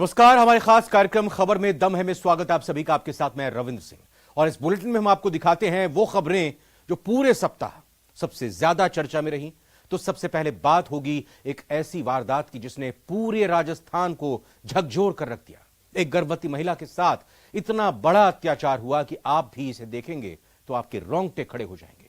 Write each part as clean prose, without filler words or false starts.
नमस्कार, हमारे खास कार्यक्रम खबर में दम है में स्वागत है आप सभी का। आपके साथ मैं रविंद्र सिंह और इस बुलेटिन में हम आपको दिखाते हैं वो खबरें जो पूरे सप्ताह सबसे ज्यादा चर्चा में रही। तो सबसे पहले बात होगी एक ऐसी वारदात की जिसने पूरे राजस्थान को झकझोर कर रख दिया। एक गर्भवती महिला के साथ इतना बड़ा अत्याचार हुआ कि आप भी इसे देखेंगे तो आपके रोंगटे खड़े हो जाएंगे।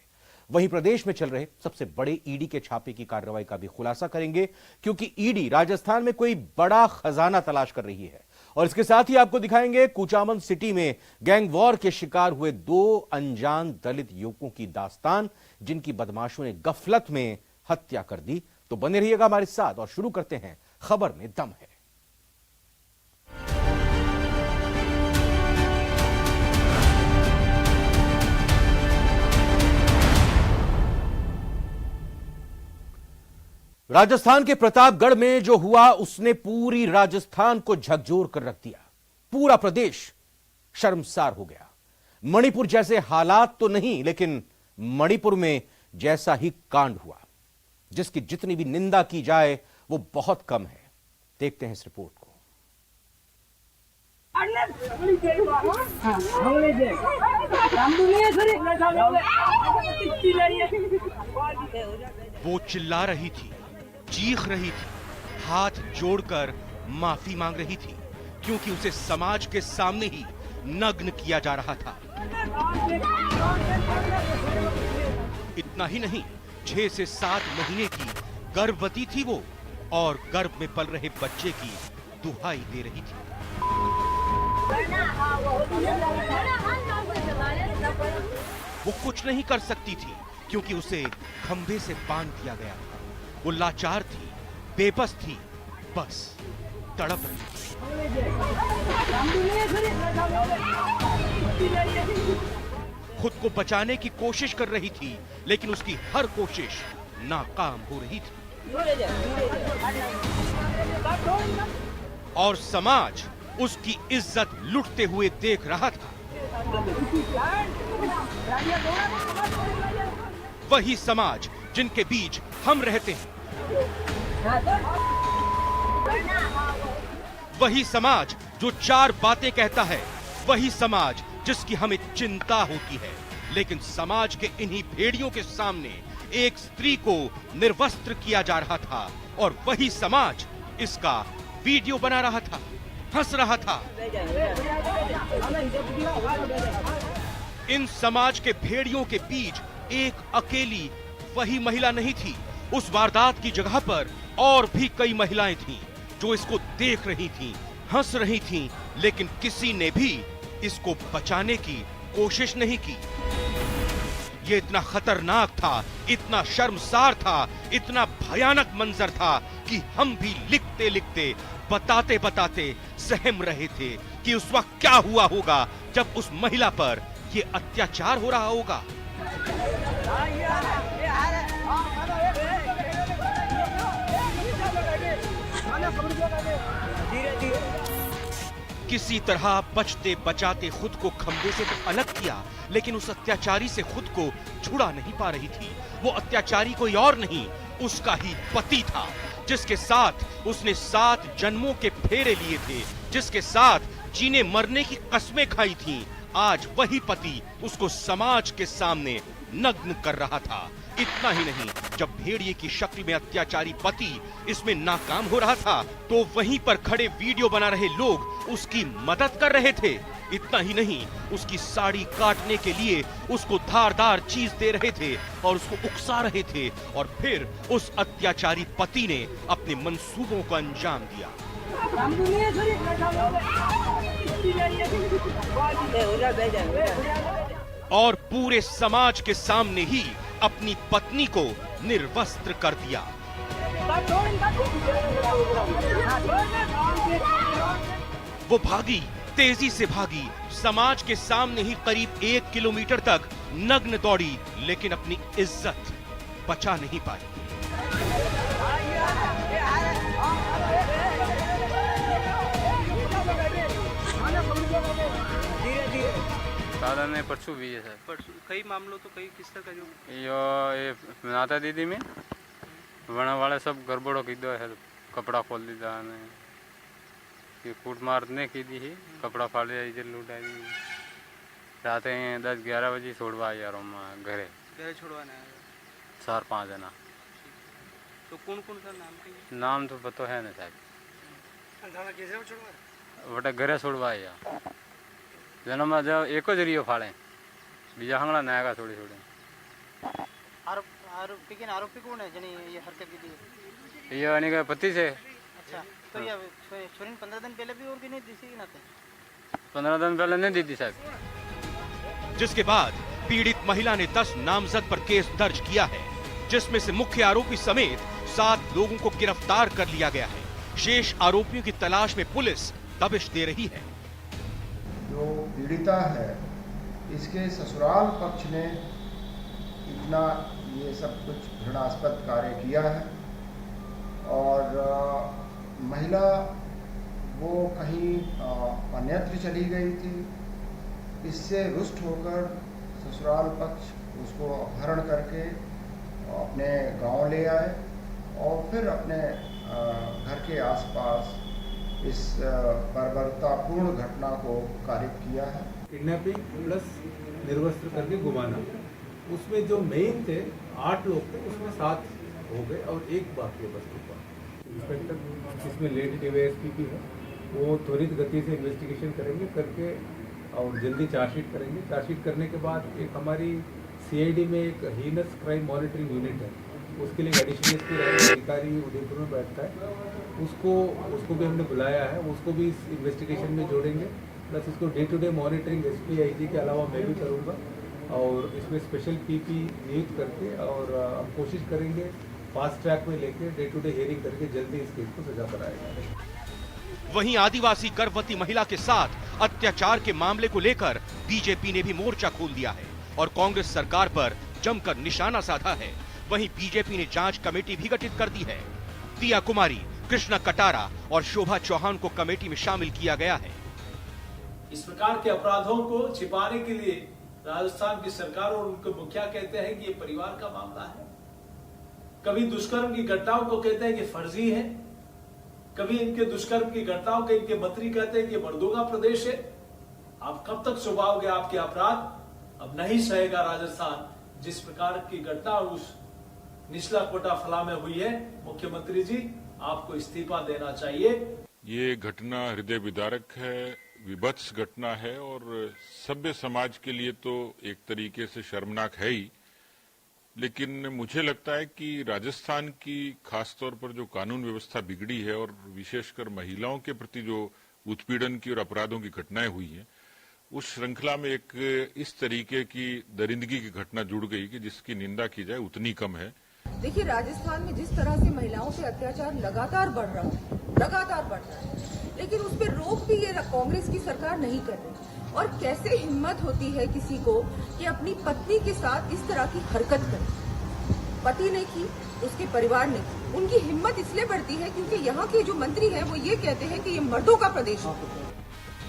वहीं प्रदेश में चल रहे सबसे बड़े ईडी के छापे की कार्रवाई का भी खुलासा करेंगे, क्योंकि ईडी राजस्थान में कोई बड़ा खजाना तलाश कर रही है। और इसके साथ ही आपको दिखाएंगे कुचामन सिटी में गैंग वॉर के शिकार हुए 2 अनजान दलित युवकों की दास्तान, जिनकी बदमाशों ने गफलत में हत्या कर दी। तो बने रहिएगा हमारे साथ और शुरू करते हैं खबर में दम है। राजस्थान के प्रतापगढ़ में जो हुआ उसने पूरी राजस्थान को झकझोर कर रख दिया। पूरा प्रदेश शर्मसार हो गया। मणिपुर जैसे हालात तो नहीं, लेकिन मणिपुर में जैसा ही कांड हुआ जिसकी जितनी भी निंदा की जाए वो बहुत कम है। देखते हैं इस रिपोर्ट को। वो चिल्ला रही थी, चीख रही थी, हाथ जोड़कर माफी मांग रही थी, क्योंकि उसे समाज के सामने ही नग्न किया जा रहा था। इतना ही नहीं, 6 से 7 महीने की गर्भवती थी वो, और गर्भ में पल रहे बच्चे की दुहाई दे रही थी। वो कुछ नहीं कर सकती थी, क्योंकि उसे खंभे से बांध दिया गया था। वो लाचार थी, बेबस थी, बस तड़प रही थी। खुद को बचाने की कोशिश कर रही थी, लेकिन उसकी हर कोशिश नाकाम हो रही थी। और समाज उसकी इज्जत लुटते हुए देख रहा था। वही समाज जिनके बीच हम रहते हैं, वही समाज जो 4 बातें कहता है, वही समाज जिसकी हमें चिंता होती है। लेकिन समाज के इन्हीं भेड़ियों के सामने एक स्त्री को निर्वस्त्र किया जा रहा था, और वही समाज इसका वीडियो बना रहा था, हंस रहा था। इन समाज के भेड़ियों के बीच एक अकेली वही महिला नहीं थी। उस वारदात की जगह पर और भी कई महिलाएं थीं जो इसको देख रही थीं, हंस रही थीं, लेकिन किसी ने भी इसको बचाने की कोशिश नहीं की। ये इतना खतरनाक था, इतना शर्मसार था, इतना भयानक मंजर था कि हम भी लिखते लिखते, बताते बताते सहम रहे थे कि उस वक्त क्या हुआ होगा जब उस महिला पर यह अत्याचार हो रहा होगा। किसी तरह बचते बचाते खुद को खंभे से तो अलग किया, लेकिन उस अत्याचारी से खुद को छुड़ा नहीं पा रही थी। वो अत्याचारी कोई और नहीं, उसका ही पति था, जिसके साथ उसने 7 जन्मों के फेरे लिए थे, जिसके साथ जीने मरने की कस्में खाई थीं। आज वही पति उसको समाज के सामने नग्न कर रहा था। इतना ही नहीं, जब भेड़िए की शक्ल में अत्याचारी पति इसमें नाकाम हो रहा था, तो वहीं पर खड़े वीडियो बना रहे लोग उसकी मदद कर रहे थे। इतना ही नहीं, उसकी साड़ी काटने के लिए उसको धारदार चीज दे रहे थे और उसको उकसा रहे थे, और फिर उस अत्याचारी पति ने अपने मंसूबों को अंजाम दिया। और पूरे समाज के सामने ही अपनी पत्नी को निर्वस्त्र कर दिया। वो भागी, तेजी से भागी, समाज के सामने ही करीब 1 किलोमीटर तक नग्न दौड़ी, लेकिन अपनी इज्जत बचा नहीं पाई। दादा ने परसों भी है सर। परसों कई मामलों तो कई किस तरह का ये माता दीदी में वना वाले सब गड़बड़ो की दो है, कपड़ा खोल दीदा ने कि कूट मारने की दी ही कपड़ा फाड़ आई जल लूटा दी रात 10-11 बजे छोड़वा यार घरे घर छुड़वाना है 4-5 जना। तो कौन कौन सा नाम के नाम तो पता है ना साहब बटा घरे छोड़वाया जन्म में जब एको जरियो फाड़े बीजा हंगड़ा नया थोड़ी थोड़ी आरोपी कौन है जनी ये हरकत की थी? ये यानी कि पति से। अच्छा तो ये छोरी 15 दिन पहले भी और की नहीं दिसी ना थे 15 दिन पहले नहीं दी थी साहब। जिसके बाद पीड़ित महिला ने 10 नामजद पर केस दर्ज किया है, जिसमें से मुख्य आरोपी समेत 7 लोगों को गिरफ्तार कर लिया गया है। शेष आरोपियों की तलाश में पुलिस दबिश दे रही है। जो पीड़िता है इसके ससुराल पक्ष ने इतना ये सब कुछ घृणास्पद कार्य किया है और महिला वो कहीं अन्यत्र चली गई थी। इससे रुष्ट होकर ससुराल पक्ष उसको अपहरण करके अपने गांव ले आए और फिर अपने घर के आसपास इस बर्बरतापूर्ण घटना को कारित किया है। किडनैपिंग प्लस निर्वस्त्र करके घुमाना, उसमें जो मेन थे 8 लोग थे, उसमें 7 हो गए और 1 बाकी है बस ऊपर। इंस्पेक्टर इसमें लेडी एसपी है, वो त्वरित गति से इन्वेस्टिगेशन करेंगे करके और जल्दी चार्जशीट करेंगे। चार्जशीट करने के बाद एक हमारी सीआईडी में एक हीनस क्राइम मॉनिटरिंग यूनिट है, उसके लिए एडिशनल एसपी अधिकारी उदयपुर में बैठता है, उसको भी हमने बुलाया है, उसको भी इस इन्वेस्टिगेशन में जोड़ेंगे। प्लस इसको day to day monitoring SP IG के अलावा मैं भी करूँगा और इसमें स्पेशल पीपी नियुक्त करके और हम कोशिश करेंगे फास्ट ट्रैक में लेके डे टू डे हियरिंग करके जल्दी इस केस को सजा कराएगा। वहीं आदिवासी गर्भवती महिला के साथ अत्याचार के मामले को लेकर बीजेपी ने भी मोर्चा खोल दिया है और कांग्रेस सरकार पर जमकर निशाना साधा है। वहीं बीजेपी ने जांच कमेटी भी गठित कर दी है। दिया कुमारी, कृष्णा कटारा और शोभा चौहान को कमेटी में शामिल किया गया है। इस प्रकार के अपराधों को छिपाने के लिए राजस्थान की सरकार और उनके मुखिया कहते हैं कि ये परिवार का मामला है, कभी दुष्कर्म की घटनाओं को कहते हैं कि फर्जी है, कभी इनके दुष्कर्म की घटनाओं के इनके मंत्री कहते हैं कि मर्दों का प्रदेश है। आप कब तक छुपाओगे आपके अपराध? अब नहीं सहेगा राजस्थान। जिस प्रकार की घटना उस निचला कोटा फला में हुई है, मुख्यमंत्री जी आपको इस्तीफा देना चाहिए। ये घटना हृदय विदारक है, विभत्स घटना है और सभ्य समाज के लिए तो एक तरीके से शर्मनाक है ही, लेकिन मुझे लगता है कि राजस्थान की खासतौर पर जो कानून व्यवस्था बिगड़ी है और विशेषकर महिलाओं के प्रति जो उत्पीड़न की और अपराधों की घटनाएं हुई हैं, उस श्रृंखला में एक इस तरीके की दरिंदगी की घटना जुड़ गई कि जिसकी निंदा की जाए उतनी कम है। देखिए, राजस्थान में जिस तरह से महिलाओं पे अत्याचार लगातार बढ़ रहा है, लेकिन उस पर रोक भी ये कांग्रेस की सरकार नहीं कर रही। और कैसे हिम्मत होती है किसी को कि अपनी पत्नी के साथ इस तरह की हरकत करे। पति ने की, उसके परिवार ने की। उनकी हिम्मत इसलिए बढ़ती है क्योंकि यहाँ के जो मंत्री हैं वो ये कहते हैं कि ये मर्दों का प्रदेश है।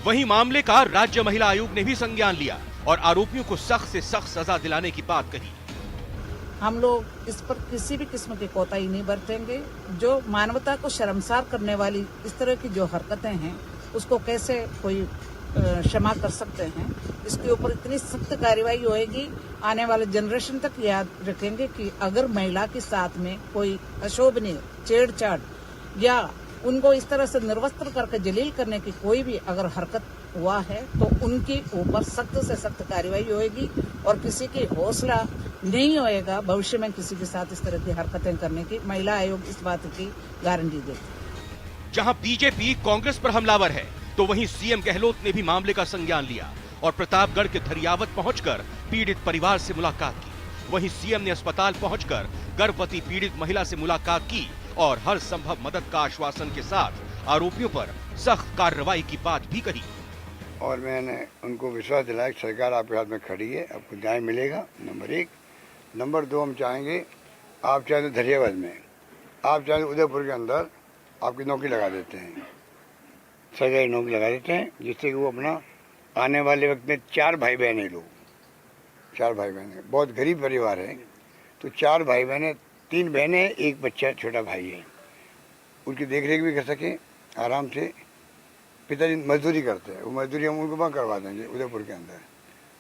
वहीं मामले का राज्य महिला आयोग ने भी संज्ञान लिया और आरोपियों को सख्त से सख्त सजा दिलाने की बात कही। हम लोग इस पर किसी भी किस्म की कोताही नहीं बरतेंगे। जो मानवता को शर्मसार करने वाली इस तरह की जो हरकतें हैं, उसको कैसे कोई क्षमा कर सकते हैं। इसके ऊपर इतनी सख्त कार्रवाई होएगी, आने वाले जनरेशन तक याद रखेंगे कि अगर महिला के साथ में कोई अशोभनीय छेड़छाड़ या उनको इस तरह से निर्वस्त्र करके जलील करने की कोई भी अगर हरकत हुआ है तो उनके ऊपर सख्त से सख्त कार्रवाई होएगी और किसी की हौसला नहीं होएगा भविष्य में किसी के साथ इस तरह की हरकतें करने की। महिला आयोग इस बात की गारंटी देती। जहां बीजेपी कांग्रेस पर हमलावर है, तो वहीं सीएम गहलोत ने भी मामले का संज्ञान लिया और प्रतापगढ़ के धरियावत पहुंचकर पीड़ित परिवार से मुलाकात की। वहीं सीएम ने अस्पताल पहुंचकर गर्भवती पीड़ित महिला से मुलाकात की और हर संभव मदद का आश्वासन के साथ आरोपियों पर सख्त कार्रवाई की बात भी कही। और मैंने उनको विश्वास दिलाया कि सरकार आपके हाथ में खड़ी है, आपको न्याय मिलेगा। नंबर 1। नंबर 2, हम चाहेंगे आप चाहे तो धरियावद में, आप चाहे तो उदयपुर के अंदर आपकी नौकरी लगा देते हैं, सरकारी नौकरी लगा देते हैं, जिससे कि वो अपना आने वाले वक्त में 4 भाई बहन हैं लोग, 4 भाई बहन हैं, बहुत गरीब परिवार है, तो 4 भाई बहन हैं, 3 बहनें हैं, 1 बच्चा छोटा भाई है, उनकी देखरेख भी कर सकें आराम से। पिताजी मजदूरी करते हैं, वो मजदूरी हम उनको वहाँ करवा देंगे उदयपुर के अंदर।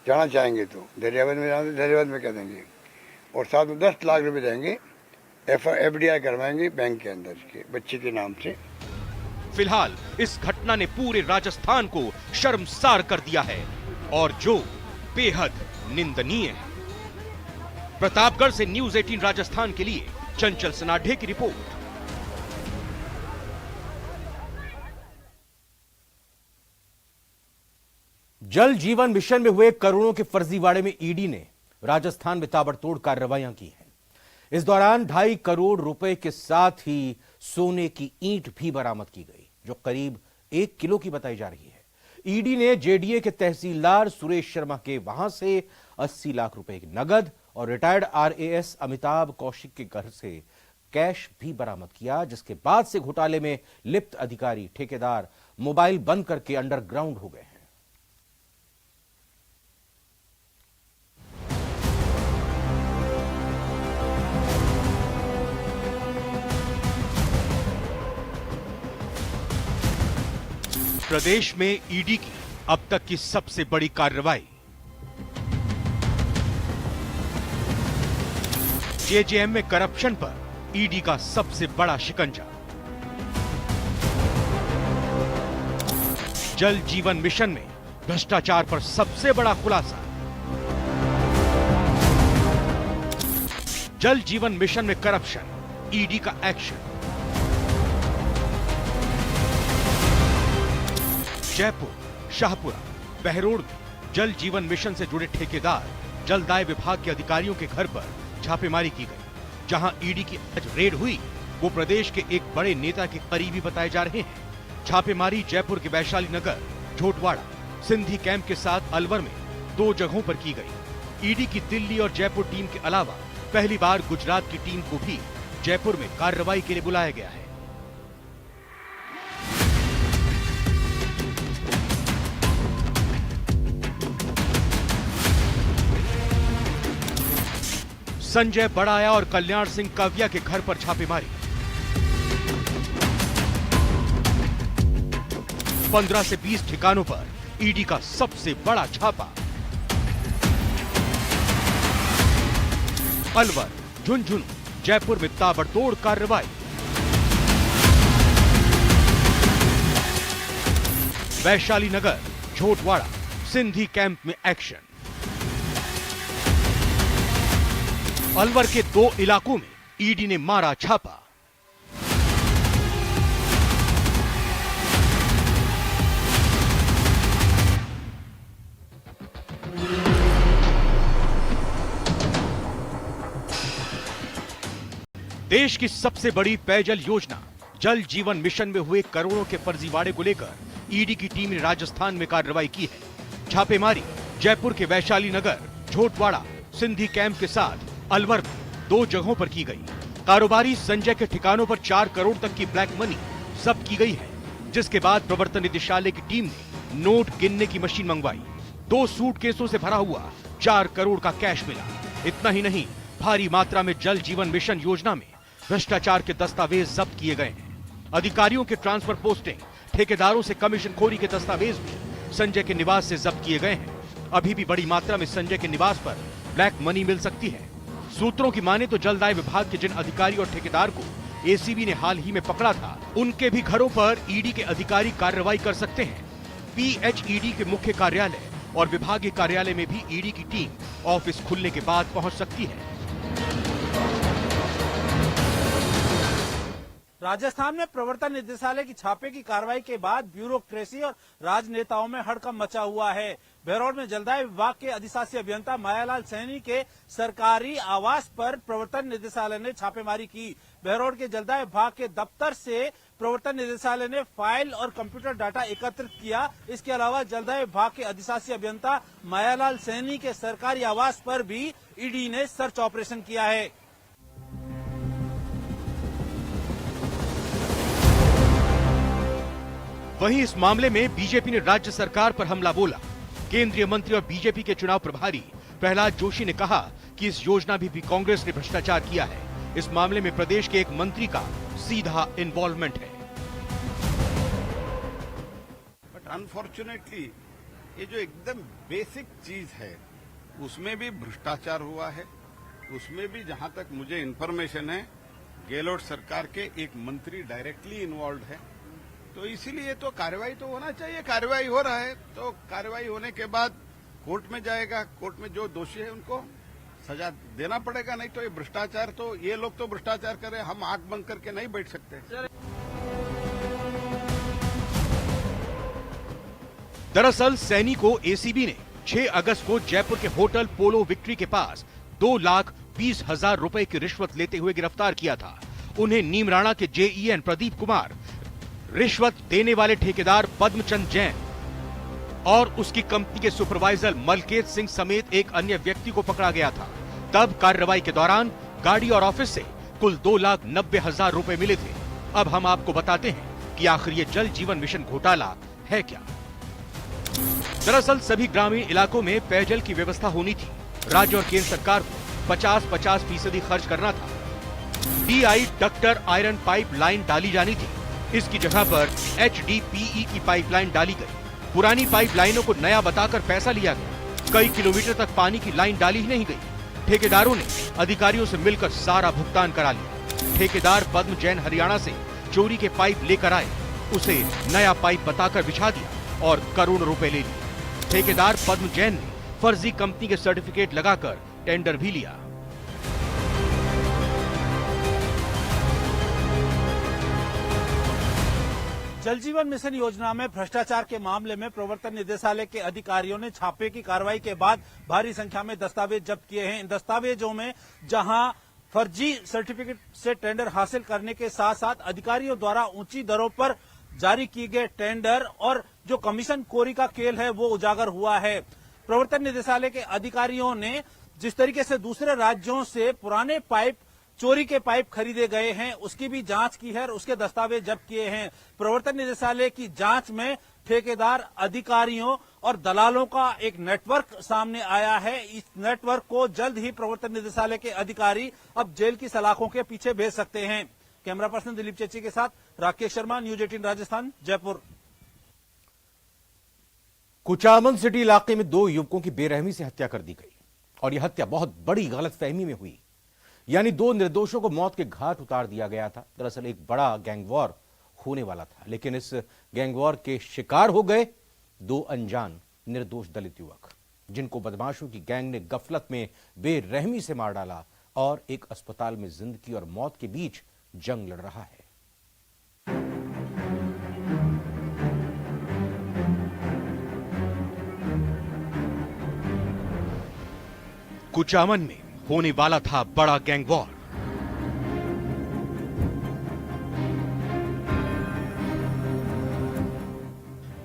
जाना चाहेंगे तो दरियाबाद में, जाना तो दरियाबाद में कह देंगे, और साथ में 10 लाख रुपए देंगे, FDI करवाएंगे बैंक के अंदर के बच्चे के नाम से। फिलहाल इस घटना ने पूरे राजस्थान को शर्मसार कर दिया है और जो बेहद निंदनीय है। प्रतापगढ़ से न्यूज 18 राजस्थान के लिए चंचल सनाढे की रिपोर्ट। जल जीवन मिशन में हुए करोड़ों के फर्जीवाड़े में ईडी ने राजस्थान में ताबड़तोड़ कार्रवाइयां की हैं। इस दौरान 2.5 करोड़ रुपए के साथ ही सोने की ईंट भी बरामद की गई, जो करीब 1 किलो की बताई जा रही है। ईडी ने जेडीए के तहसीलदार सुरेश शर्मा के वहां से 80 लाख रुपए की नगद और रिटायर्ड RAS अमिताभ कौशिक के घर से कैश भी बरामद किया, जिसके बाद से घोटाले में लिप्त अधिकारी ठेकेदार मोबाइल बंद करके अंडरग्राउंड हो गए हैं। प्रदेश में ईडी की अब तक की सबसे बड़ी कार्रवाई। JJM में करप्शन पर ईडी का सबसे बड़ा शिकंजा। जल जीवन मिशन में भ्रष्टाचार पर सबसे बड़ा खुलासा। जल जीवन मिशन में करप्शन, ईडी का एक्शन। जयपुर, शाहपुरा, बहरोड में जल जीवन मिशन से जुड़े ठेकेदार, जलदाय विभाग के अधिकारियों के घर पर छापेमारी की गई। जहां ईडी की आज रेड हुई, वो प्रदेश के एक बड़े नेता के करीबी बताए जा रहे हैं। छापेमारी जयपुर के वैशाली नगर, झोटवाड़ा, सिंधी कैंप के साथ अलवर में 2 जगहों पर की गई। ईडी की दिल्ली और जयपुर टीम के अलावा पहली बार गुजरात की टीम को भी जयपुर में कार्रवाई के लिए बुलाया गया है। संजय बड़ाया और कल्याण सिंह काव्या के घर पर छापेमारी। 15 से 20 ठिकानों पर ईडी का सबसे बड़ा छापा। अलवर, झुंझुनू, जयपुर में ताबड़तोड़ कार्रवाई। वैशाली नगर, झोटवाड़ा, सिंधी कैंप में एक्शन। अलवर के 2 इलाकों में ईडी ने मारा छापा। देश की सबसे बड़ी पेयजल योजना जल जीवन मिशन में हुए करोड़ों के फर्जीवाड़े को लेकर ईडी की टीम ने राजस्थान में कार्रवाई की है। छापेमारी जयपुर के वैशाली नगर, झोटवाड़ा, सिंधी कैंप के साथ अलवर में 2 जगहों पर की गई। कारोबारी संजय के ठिकानों पर 4 करोड़ तक की ब्लैक मनी जब्त की गई है, जिसके बाद प्रवर्तन निदेशालय की टीम ने नोट गिनने की मशीन मंगवाई। 2 सूटकेसों से भरा हुआ 4 करोड़ का कैश मिला। इतना ही नहीं, भारी मात्रा में जल जीवन मिशन योजना में भ्रष्टाचार के दस्तावेज जब्त किए गए हैं। अधिकारियों के ट्रांसफर पोस्टिंग, ठेकेदारों से कमीशन खोरी के दस्तावेज भी संजय के निवास से जब्त किए गए हैं। अभी भी बड़ी मात्रा में संजय के निवास पर ब्लैक मनी मिल सकती है। सूत्रों की माने तो जलदाय विभाग के जिन अधिकारी और ठेकेदार को एसीबी ने हाल ही में पकड़ा था, उनके भी घरों पर ईडी के अधिकारी कार्रवाई कर सकते हैं। PHED के मुख्य कार्यालय और विभागीय कार्यालय में भी ईडी की टीम ऑफिस खुलने के बाद पहुंच सकती है। राजस्थान में प्रवर्तन निदेशालय की छापे की कार्रवाई के बाद ब्यूरोक्रेसी और राजनेताओं में हड़कंप मचा हुआ है। बहरौल में जलदाय विभाग के अधिशासी अभियंता मायालाल सैनी के सरकारी आवास पर प्रवर्तन निदेशालय ने छापेमारी की। बहरौल के जलदाय विभाग के दफ्तर से प्रवर्तन निदेशालय ने फाइल और कंप्यूटर डाटा एकत्रित किया। इसके अलावा जलदाय विभाग के अधिशासी अभियंता मायालाल सैनी के सरकारी आवास पर भी ईडी ने सर्च ऑपरेशन किया है। वहीं इस मामले में बीजेपी ने राज्य सरकार पर हमला बोला। केंद्रीय मंत्री और बीजेपी के चुनाव प्रभारी प्रहलाद जोशी ने कहा कि इस योजना भी कांग्रेस ने भ्रष्टाचार किया है। इस मामले में प्रदेश के एक मंत्री का सीधा इन्वॉल्वमेंट है। अनफॉर्चुनेटली ये जो एकदम बेसिक चीज है उसमें भी भ्रष्टाचार हुआ है। उसमें भी जहां तक मुझे इन्फॉर्मेशन है गहलोत सरकार के एक मंत्री डायरेक्टली इन्वॉल्व है। तो इसीलिए तो कार्रवाई तो होना चाहिए। कार्रवाई हो रहा है तो कार्रवाई होने के बाद कोर्ट में जाएगा। कोर्ट में जो दोषी है उनको सजा देना पड़ेगा। नहीं तो ये भ्रष्टाचार तो ये लोग तो भ्रष्टाचार करें, हम आंख बंद करके नहीं बैठ सकते। दरअसल सैनी को एसीबी ने 6 अगस्त को जयपुर के होटल पोलो विक्ट्री के पास 2,20,000 रुपए की रिश्वत लेते हुए गिरफ्तार किया था। उन्हें नीमराणा के जेईएन प्रदीप कुमार, रिश्वत देने वाले ठेकेदार पद्मचंद जैन और उसकी कंपनी के सुपरवाइजर मलकेत सिंह समेत एक अन्य व्यक्ति को पकड़ा गया था। तब कार्रवाई के दौरान गाड़ी और ऑफिस से कुल 2,90,000 रुपए मिले थे। अब हम आपको बताते हैं कि आखिर ये जल जीवन मिशन घोटाला है क्या। दरअसल सभी ग्रामीण इलाकों में पेयजल की व्यवस्था होनी थी। राज्य और केंद्र सरकार को 50-50% खर्च करना था। DI doctor iron pipe line डाली जानी थी। इसकी जगह पर HDPE की पाइपलाइन डाली गई। पुरानी पाइपलाइनों को नया बताकर पैसा लिया गया। कई किलोमीटर तक पानी की लाइन डाली ही नहीं गई। ठेकेदारों ने अधिकारियों से मिलकर सारा भुगतान करा लिया। ठेकेदार पद्म जैन हरियाणा से चोरी के पाइप लेकर आए, उसे नया पाइप बताकर बिछा दिया और करोड़ों रुपए ले लिए। ठेकेदार पद्म जैन ने फर्जी कंपनी के सर्टिफिकेट लगाकर टेंडर भी लिया। जल जीवन मिशन योजना में भ्रष्टाचार के मामले में प्रवर्तन निदेशालय के अधिकारियों ने छापे की कार्रवाई के बाद भारी संख्या में दस्तावेज जब्त किए हैं। इन दस्तावेजों में जहां फर्जी सर्टिफिकेट से टेंडर हासिल करने के साथ साथ अधिकारियों द्वारा ऊंची दरों पर जारी किए गए टेंडर और जो कमीशन खोरी का खेल है वो उजागर हुआ है। प्रवर्तन निदेशालय के अधिकारियों ने जिस तरीके से दूसरे राज्यों से पुराने पाइप, चोरी के पाइप खरीदे गए हैं उसकी भी जांच की है और उसके दस्तावेज जब्त किए हैं। प्रवर्तन निदेशालय की जांच में ठेकेदार, अधिकारियों और दलालों का एक नेटवर्क सामने आया है। इस नेटवर्क को जल्द ही प्रवर्तन निदेशालय के अधिकारी अब जेल की सलाखों के पीछे भेज सकते हैं। कैमरा पर्सन दिलीप चेची के साथ राकेश शर्मा, न्यूज 18 राजस्थान, जयपुर। कुचामन सिटी इलाके में 2 युवकों की बेरहमी से हत्या कर दी गई और यह हत्या बहुत बड़ी गलतफहमी में हुई। यानी 2 निर्दोषों को मौत के घाट उतार दिया गया था। दरअसल एक बड़ा गैंगवॉर होने वाला था, लेकिन इस गैंगवॉर के शिकार हो गए 2 अनजान निर्दोष दलित युवक, जिनको बदमाशों की गैंग ने गफलत में बेरहमी से मार डाला और एक अस्पताल में जिंदगी और मौत के बीच जंग लड़ रहा है। कुचामन में होने वाला था बड़ा गैंगवॉर।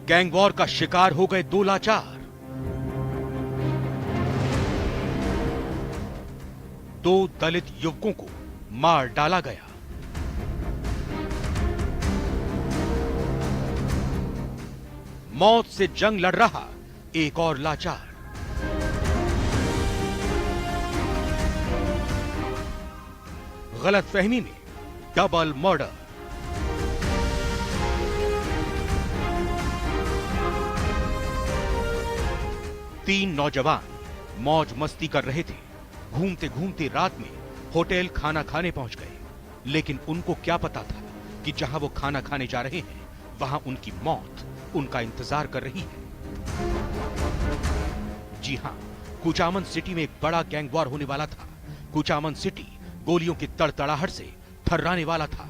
गैंगवॉर का शिकार हो गए 2 लाचार। 2 दलित युवकों को मार डाला गया। मौत से जंग लड़ रहा एक और लाचार। गलतफहमी में डबल मर्डर। तीन नौजवान मौज मस्ती कर रहे थे। घूमते घूमते रात में होटल खाना खाने पहुंच गए, लेकिन उनको क्या पता था कि जहां वो खाना खाने जा रहे हैं वहां उनकी मौत उनका इंतजार कर रही है। जी हां, कुचामन सिटी में एक बड़ा गैंगवॉर होने वाला था। कुचामन सिटी गोलियों की तड़तड़ाहट से थर्राने वाला था।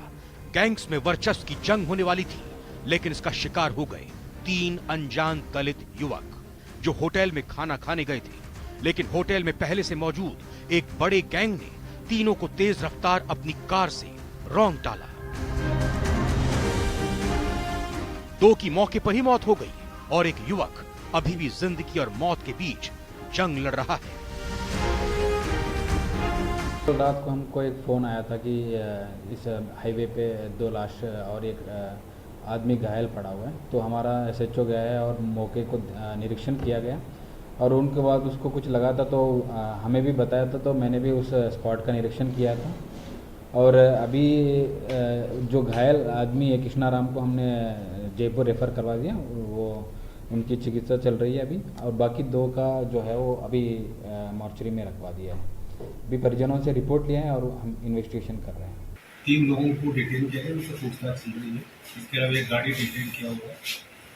गैंग्स में वर्चस्व की जंग होने वाली थी, लेकिन इसका शिकार हो गए 3 अनजान दलित युवक जो होटल में खाना खाने गए थे। लेकिन होटल में पहले से मौजूद एक बड़े गैंग ने तीनों को तेज रफ्तार अपनी कार से रौंद डाला। 2 की मौके पर ही मौत हो गई और एक युवक अभी भी जिंदगी और मौत के बीच जंग लड़ रहा है। तो रात को हमको एक फ़ोन आया था कि इस हाईवे पे 2 लाश और एक आदमी घायल पड़ा हुआ है। तो हमारा SHO गया है और मौके को निरीक्षण किया गया और उनके बाद उसको कुछ लगा था तो हमें भी बताया था, तो मैंने भी उस स्पॉट का निरीक्षण किया था। और अभी जो घायल आदमी है कृष्णाराम को हमने जयपुर रेफर करवा दिया, वो उनकी चिकित्सा चल रही है अभी, और बाकी 2 का जो है वो अभी मॉर्चरी में रखवा दिया है। अभी परिजनों से रिपोर्ट लिया है और हम इन्वेस्टिगेशन कर रहे हैं। 3 लोगों को डिटेन किया गया, उनसे पूछताछ चल रही है। इसके अलावा एक गाड़ी डिटेन किया हुआ है,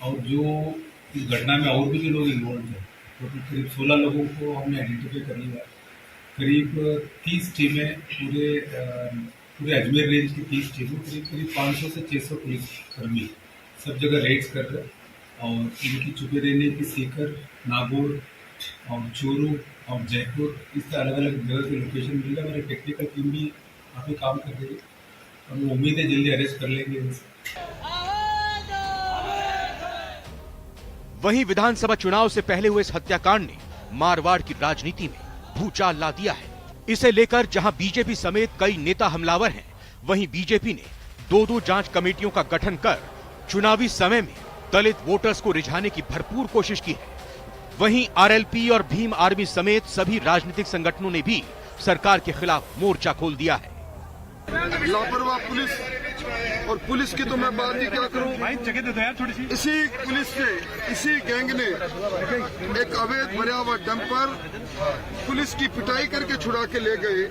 और जो इस घटना में और भी जो लोग इन्वॉल्व हैं, तो करीब 16 लोगों को हमने आइडेंटिफाई कर लिया। करीब 30 टीमें पूरे अजमेर रेंज की 30 टीमें, करीब 500 से 600 पुलिस कर्मी सब जगह रेड्स कर रहे हैं, और इनकी छुपे रहने की सीकर, नागौर और चूरू और जयपुर, इस अलग अलग जगह की लोकेशन मिल रहा है। हमारी टेक्निकल टीम भी काफ़ी काम कर रही है, और उम्मीद है जल्दी अरेस्ट कर लेंगे इनसे। वहीं विधानसभा चुनाव से पहले हुए इस हत्याकांड ने मारवाड़ की राजनीति में भूचाल ला दिया है। इसे लेकर जहां बीजेपी समेत कई नेता हमलावर हैं, वहीं बीजेपी ने 2-2 जांच कमेटियों का गठन कर चुनावी समय में दलित वोटर्स को रिझाने की भरपूर कोशिश की है। वहीं आरएलपी और भीम आर्मी समेत सभी राजनीतिक संगठनों ने भी सरकार के खिलाफ मोर्चा खोल दिया है। लापरवाह पुलिस, और पुलिस की तो मैं बात ही क्या करूं। इसी पुलिस के, इसी गैंग ने एक अवैध भरा हुआ डंपर पुलिस की पिटाई करके छुड़ा के ले गए।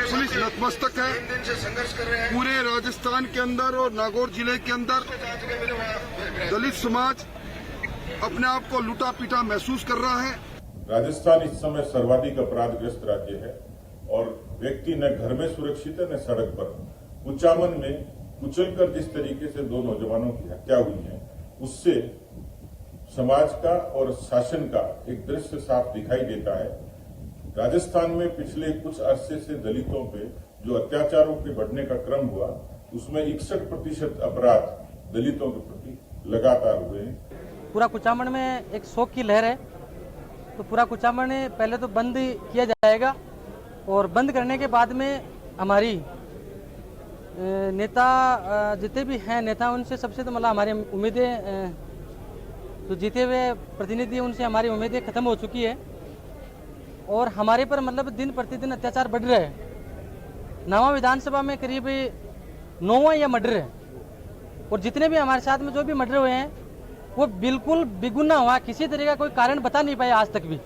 पुलिस नतमस्तक है। पूरे राजस्थान के अंदर और नागौर जिले के अंदर दलित समाज अपने आप को लूटा पीटा महसूस कर रहा है। राजस्थान इस समय सर्वाधिक अपराधग्रस्त राज्य है, और व्यक्ति न घर में सुरक्षित है न सड़क पर। कुचामन में कुचलकर जिस तरीके से 2 नौजवानों की हत्या हुई है, उससे समाज का और शासन का एक दृश्य साफ दिखाई देता है। राजस्थान में पिछले कुछ अरसे से दलितों पे जो अत्याचारों के बढ़ने का क्रम हुआ, उसमें 61% अपराध दलितों के प्रति लगातार हुए हैं। पूरा कुचामन में एक शोक की लहर है, तो पूरा कुचामन पहले तो बंद किया जाएगा, और बंद करने के बाद में हमारी नेता जितने भी हैं नेता, उनसे सबसे तो मतलब हमारी उम्मीदें, तो जीते हुए प्रतिनिधि, उनसे हमारी उम्मीदें खत्म हो चुकी है, और हमारे पर मतलब दिन प्रतिदिन अत्याचार बढ़ रहे हैं। नवा विधानसभा में करीब 9वां या मर्डर है, और जितने भी हमारे साथ में जो भी मर्डर हुए हैं वो बिल्कुल बिगुना हुआ, किसी तरह का कोई कारण बता नहीं पाया आज तक भी।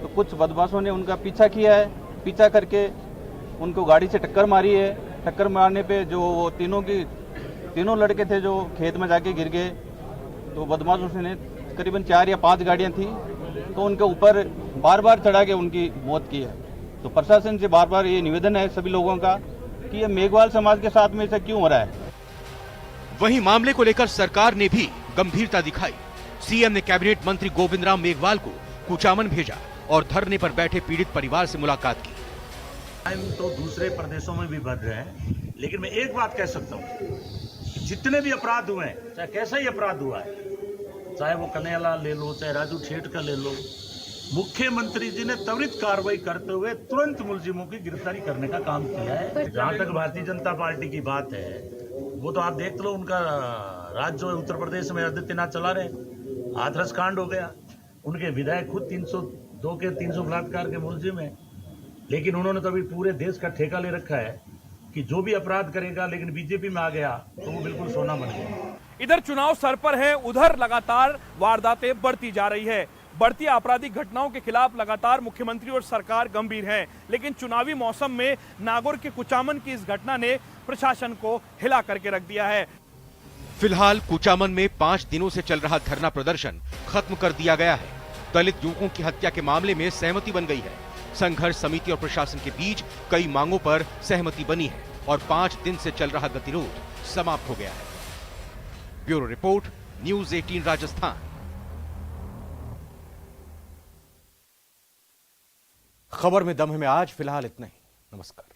तो कुछ बदमाशों ने उनका पीछा किया है, पीछा करके उनको गाड़ी से टक्कर मारी है। टक्कर मारने पे जो वो तीनों लड़के थे जो खेत में जाके गिर गए, तो बदमाशों ने करीबन 4 या 5 गाड़ियां थी, तो उनके ऊपर बार बार चढ़ा के उनकी मौत की है। तो प्रशासन से बार बार ये निवेदन है सभी लोगों का कि ये मेघवाल समाज के साथ में ऐसा क्यों हो रहा है। वहीं मामले को लेकर सरकार ने भी गंभीरता दिखाई। सीएम ने कैबिनेट मंत्री गोविंद राम मेघवाल को कुचामन भेजा और धरने पर बैठे पीड़ित परिवार से मुलाकात की। टाइम तो दूसरे प्रदेशों में भी बढ़ रहे हैं, लेकिन मैं एक बात कह सकता हूँ, जितने भी अपराध हुए हैं, चाहे कैसा ही अपराध हुआ है, चाहे वो कन्हैयालाल ले लो, चाहे राजू ठेठ का ले लो, मुख्यमंत्री जी ने त्वरित कार्रवाई करते हुए तुरंत मुलजिमों की गिरफ्तारी करने का काम किया है। जहाँ तक भारतीय जनता पार्टी की बात है, वो तो आप देख लो, उनका राज्य जो है उत्तर प्रदेश में आदित्यनाथ चला रहे, हाथरस कांड हो गया, उनके विधायक खुद 302 के 300 बलात्कार के मुलजिम है, लेकिन उन्होंने तो अभी पूरे देश का ठेका ले रखा है कि जो भी अपराध करेगा, लेकिन बीजेपी में आ गया तो वो बिल्कुल सोना बन गया। इधर चुनाव सर पर है, उधर लगातार वारदातें बढ़ती जा रही है। बढ़ती आपराधिक घटनाओं के खिलाफ लगातार मुख्यमंत्री और सरकार गंभीर है, लेकिन चुनावी मौसम में नागौर के कुचामन की इस घटना ने प्रशासन को हिला करके रख दिया है। फिलहाल कुचामन में 5 दिनों से चल रहा धरना प्रदर्शन खत्म कर दिया गया है। दलित युवकों की हत्या के मामले में सहमति बन गई है। संघर्ष समिति और प्रशासन के बीच कई मांगों पर सहमति बनी है और 5 दिन से चल रहा गतिरोध समाप्त हो गया है। Bureau report, news 18 Rajasthan. खबर में दम है में आज फिलहाल इतना ही। नमस्कार।